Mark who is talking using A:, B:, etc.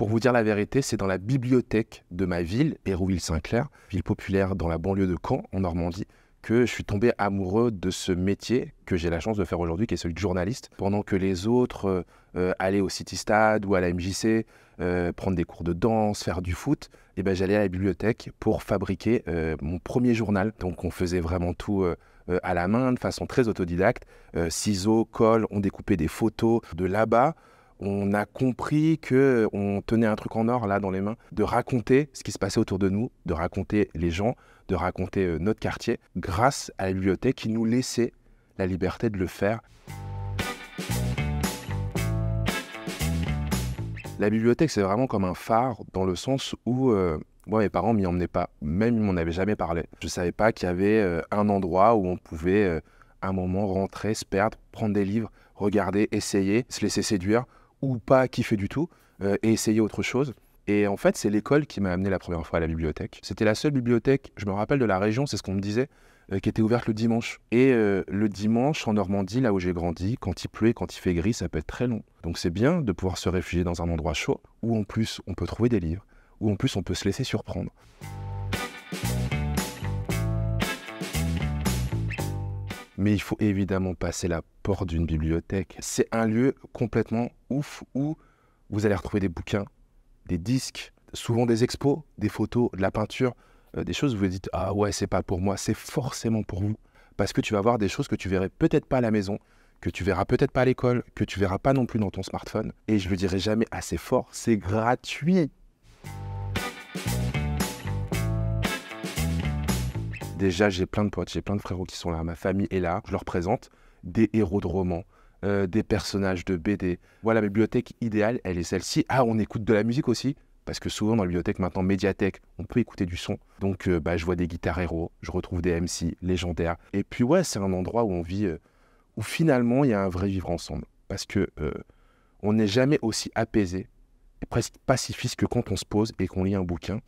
A: Pour vous dire la vérité, c'est dans la bibliothèque de ma ville, Hérouville-Saint-Clair, ville populaire dans la banlieue de Caen, en Normandie, que je suis tombé amoureux de ce métier que j'ai la chance de faire aujourd'hui, qui est celui de journaliste. Pendant que les autres allaient au City Stade ou à la MJC, prendre des cours de danse, faire du foot, et ben, j'allais à la bibliothèque pour fabriquer mon premier journal. Donc on faisait vraiment tout à la main, de façon très autodidacte. Ciseaux, colle, on découpait des photos de là-bas. On a compris qu'on tenait un truc en or là dans les mains, de raconter ce qui se passait autour de nous, de raconter les gens, de raconter notre quartier, grâce à la bibliothèque qui nous laissait la liberté de le faire. La bibliothèque, c'est vraiment comme un phare dans le sens où moi, mes parents m'y emmenaient pas, même ils m'en avaient jamais parlé. Je savais pas qu'il y avait un endroit où on pouvait un moment rentrer, se perdre, prendre des livres, regarder, essayer, se laisser séduire ou pas kiffer du tout et essayer autre chose. Et en fait, c'est l'école qui m'a amené la première fois à la bibliothèque. C'était la seule bibliothèque, je me rappelle de la région, c'est ce qu'on me disait, qui était ouverte le dimanche. Et le dimanche, en Normandie, là où j'ai grandi, quand il pleut et quand il fait gris, ça peut être très long. Donc c'est bien de pouvoir se réfugier dans un endroit chaud, où en plus on peut trouver des livres, où en plus on peut se laisser surprendre. Mais il faut évidemment passer la porte d'une bibliothèque. C'est un lieu complètement ouf où vous allez retrouver des bouquins, des disques, souvent des expos, des photos, de la peinture, des choses où vous vous dites « Ah ouais, c'est pas pour moi », c'est forcément pour vous. Parce que tu vas voir des choses que tu verrais peut-être pas à la maison, que tu verras peut-être pas à l'école, que tu verras pas non plus dans ton smartphone. Et je le dirai jamais assez fort, c'est gratuit. Déjà, j'ai plein de potes, j'ai plein de frérots qui sont là, ma famille est là, je leur présente des héros de romans, des personnages de BD. Voilà, la bibliothèque idéale, elle est celle-ci. Ah, on écoute de la musique aussi, parce que souvent dans la bibliothèque, maintenant médiathèque, on peut écouter du son. Donc je vois des guitares héros, je retrouve des MC légendaires. Et puis ouais, c'est un endroit où on vit, où finalement il y a un vrai vivre ensemble. Parce que on n'est jamais aussi apaisé et presque pacifiste que quand on se pose et qu'on lit un bouquin.